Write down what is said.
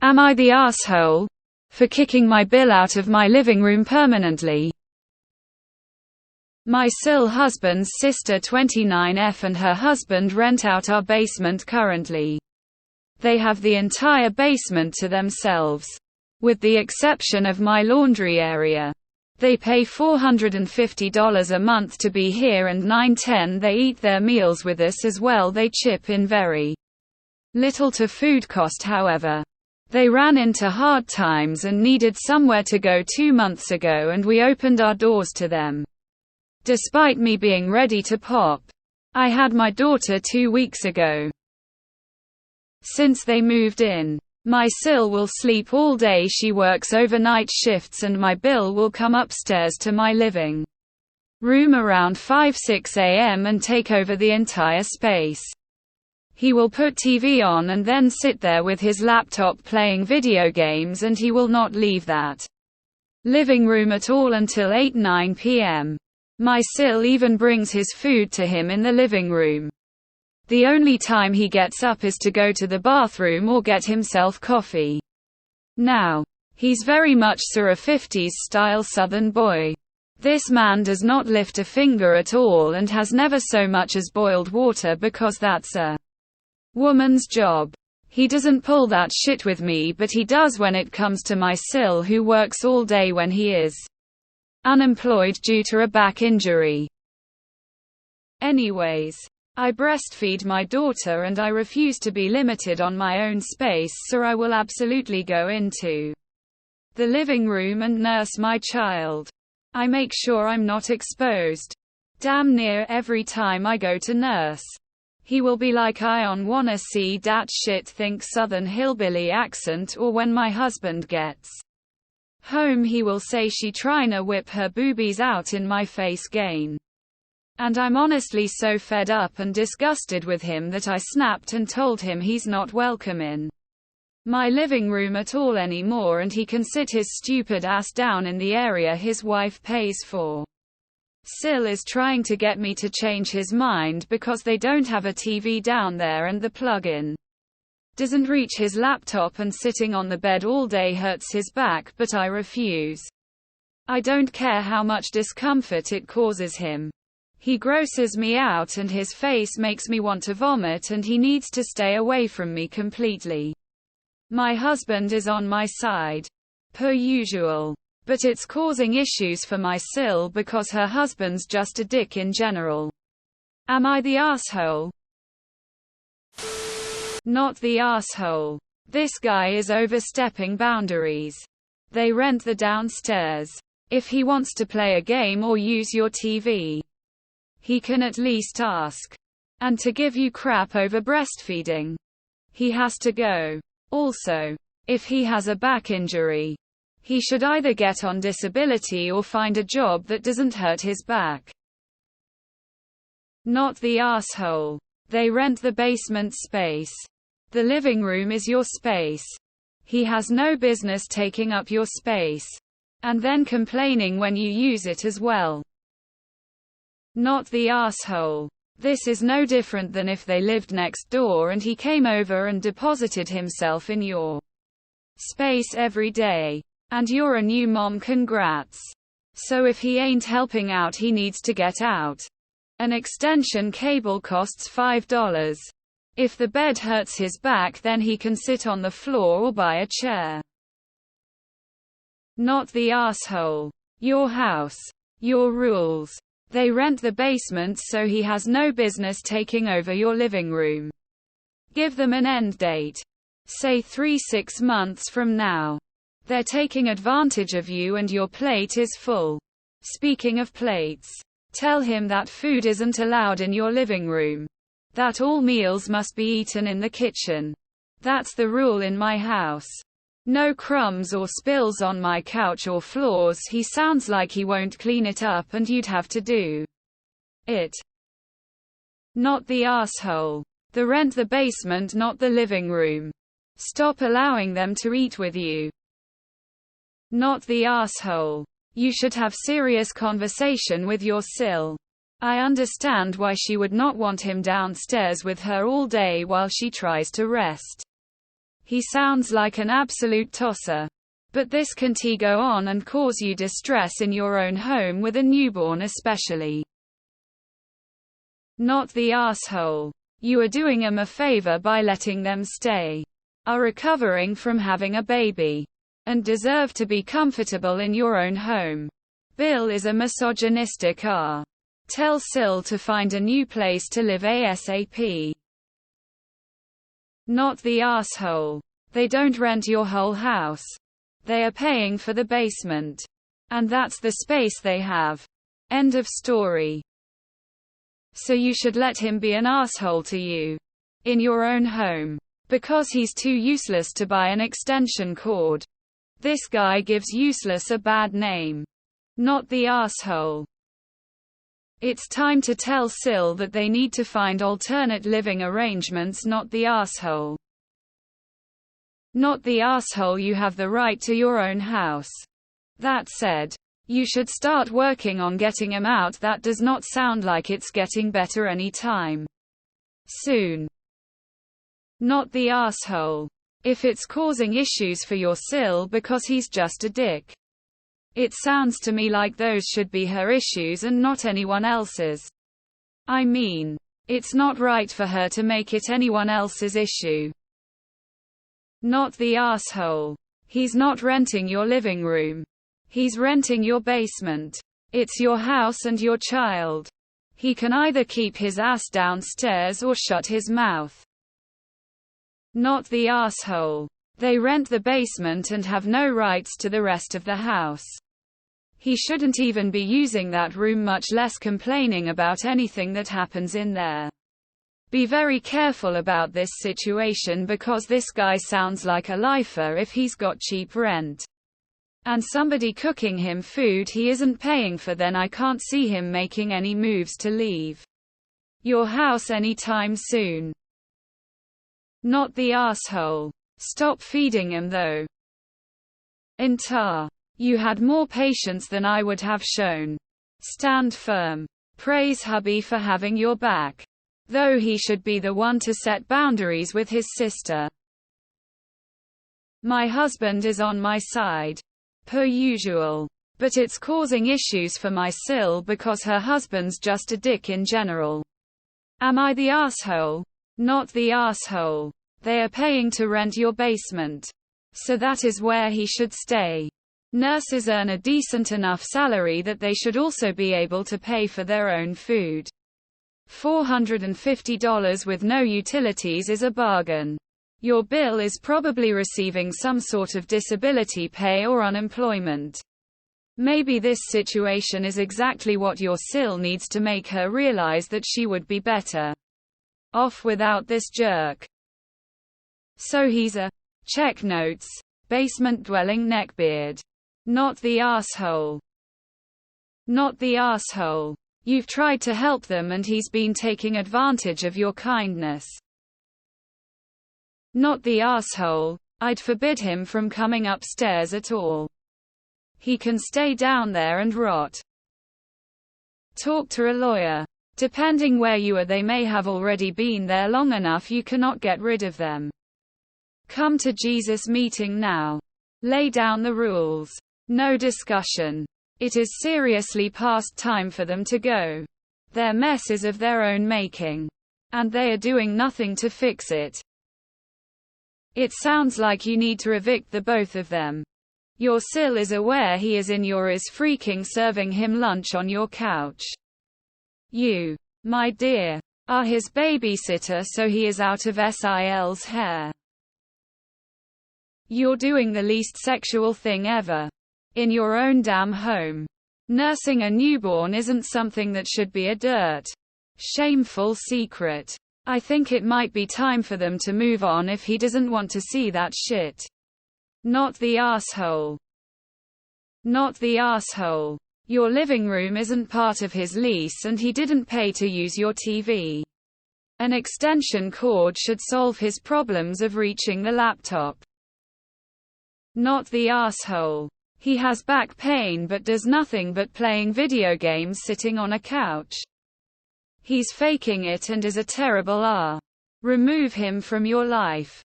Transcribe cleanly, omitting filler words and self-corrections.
Am I the asshole for kicking my BIL out of my living room permanently? My SIL husband's sister 29F and her husband rent out our basement currently. They have the entire basement to themselves, with the exception of my laundry area. They pay $450 a month to be here, and 9/10 they eat their meals with us as well. They chip in very little to food cost, however. They ran into hard times and needed somewhere to go 2 months ago, and we opened our doors to them. Despite me being ready to pop. I had my daughter 2 weeks ago. Since they moved in, my SIL will sleep all day. She works overnight shifts, and my BIL will come upstairs to my living room around 5-6 a.m. and take over the entire space. He will put TV on and then sit there with his laptop playing video games, and he will not leave that living room at all until 8-9 p.m. My SIL even brings his food to him in the living room. The only time he gets up is to go to the bathroom or get himself coffee. Now, he's very much a 50s style Southern boy. This man does not lift a finger at all and has never so much as boiled water, because that's a woman's job. He doesn't pull that shit with me, but he does when it comes to my SIL, who works all day when he is unemployed due to a back injury. Anyways, I breastfeed my daughter and I refuse to be limited on my own space, so I will absolutely go into the living room and nurse my child. I make sure I'm not exposed. Damn near every time I go to nurse, he will be like, "I on wanna see dat shit," think Southern hillbilly accent, or when my husband gets home he will say, "She tryna whip her boobies out in my face gain." And I'm honestly so fed up and disgusted with him that I snapped and told him he's not welcome in my living room at all anymore, and he can sit his stupid ass down in the area his wife pays for. SIL is trying to get me to change his mind because they don't have a TV down there and the plug-in doesn't reach his laptop, and sitting on the bed all day hurts his back, but I refuse. I don't care how much discomfort it causes him. He grosses me out and his face makes me want to vomit, and he needs to stay away from me completely. My husband is on my side, per usual. But it's causing issues for my SIL because her husband's just a dick in general. Am I the asshole? Not the asshole. This guy is overstepping boundaries. They rent the downstairs. If he wants to play a game or use your TV, he can at least ask. And to give you crap over breastfeeding, he has to go. Also, if he has a back injury, he should either get on disability or find a job that doesn't hurt his back. Not the asshole. They rent the basement space. The living room is your space. He has no business taking up your space, and then complaining when you use it as well. Not the asshole. This is no different than if they lived next door and he came over and deposited himself in your space every day. And you're a new mom, congrats. So if he ain't helping out, he needs to get out. An extension cable costs $5. If the bed hurts his back, then he can sit on the floor or buy a chair. Not the asshole. Your house. Your rules. They rent the basement, so he has no business taking over your living room. Give them an end date. Say 3-6 months from now. They're taking advantage of you and your plate is full. Speaking of plates, tell him that food isn't allowed in your living room. That all meals must be eaten in the kitchen. That's the rule in my house. No crumbs or spills on my couch or floors. He sounds like he won't clean it up and you'd have to do it. Not the asshole. They rent the basement, not the living room. Stop allowing them to eat with you. Not the asshole. You should have serious conversation with your SIL. I understand why she would not want him downstairs with her all day while she tries to rest. He sounds like an absolute tosser. But this can't go on and cause you distress in your own home with a newborn especially. Not the asshole. You are doing them a favor by letting them stay. Are recovering from having a baby. And deserve to be comfortable in your own home. BIL is a misogynistic R. Tell Sil to find a new place to live ASAP. Not the asshole. They don't rent your whole house. They are paying for the basement. And that's the space they have. End of story. So you should let him be an asshole to you. In your own home. Because he's too useless to buy an extension cord. This guy gives useless a bad name. Not the asshole. It's time to tell Sil that they need to find alternate living arrangements. Not the asshole. Not the asshole. You have the right to your own house. That said, you should start working on getting him out. That does not sound like it's getting better anytime soon. Not the asshole. If it's causing issues for your Sil because he's just a dick. It sounds to me like those should be her issues and not anyone else's. I mean, it's not right for her to make it anyone else's issue. Not the asshole. He's not renting your living room. He's renting your basement. It's your house and your child. He can either keep his ass downstairs or shut his mouth. Not the asshole. They rent the basement and have no rights to the rest of the house. He shouldn't even be using that room, much less complaining about anything that happens in there. Be very careful about this situation because this guy sounds like a lifer if he's got cheap rent. And somebody cooking him food he isn't paying for, then I can't see him making any moves to leave your house anytime soon. Not the asshole. Stop feeding him though. Intar. You had more patience than I would have shown. Stand firm. Praise hubby for having your back. Though he should be the one to set boundaries with his sister. My husband is on my side. Per usual. But it's causing issues for my Sil because her husband's just a dick in general. Am I the asshole? Not the asshole. They are paying to rent your basement. So that is where he should stay. Nurses earn a decent enough salary that they should also be able to pay for their own food. $450 with no utilities is a bargain. Your BIL is probably receiving some sort of disability pay or unemployment. Maybe this situation is exactly what your Sil needs to make her realize that she would be better off without this jerk. So he's a check notes basement dwelling neckbeard. Not the asshole. Not the asshole. You've tried to help them and he's been taking advantage of your kindness. Not the asshole. I'd forbid him from coming upstairs at all. He can stay down there and rot. Talk to a lawyer. Depending where you are, they may have already been there long enough you cannot get rid of them. Come to Jesus meeting now. Lay down the rules. No discussion. It is seriously past time for them to go. Their mess is of their own making. And they are doing nothing to fix it. It sounds like you need to evict the both of them. Your Sil is aware he is in your is freaking serving him lunch on your couch. You, my dear, are his babysitter, so he is out of Sil's hair. You're doing the least sexual thing ever. In your own damn home. Nursing a newborn isn't something that should be a dirt. Shameful secret. I think it might be time for them to move on if he doesn't want to see that shit. Not the asshole. Not the asshole. Your living room isn't part of his lease and he didn't pay to use your TV. An extension cord should solve his problems of reaching the laptop. Not the asshole. He has back pain but does nothing but playing video games sitting on a couch. He's faking it and is a terrible R. Remove him from your life.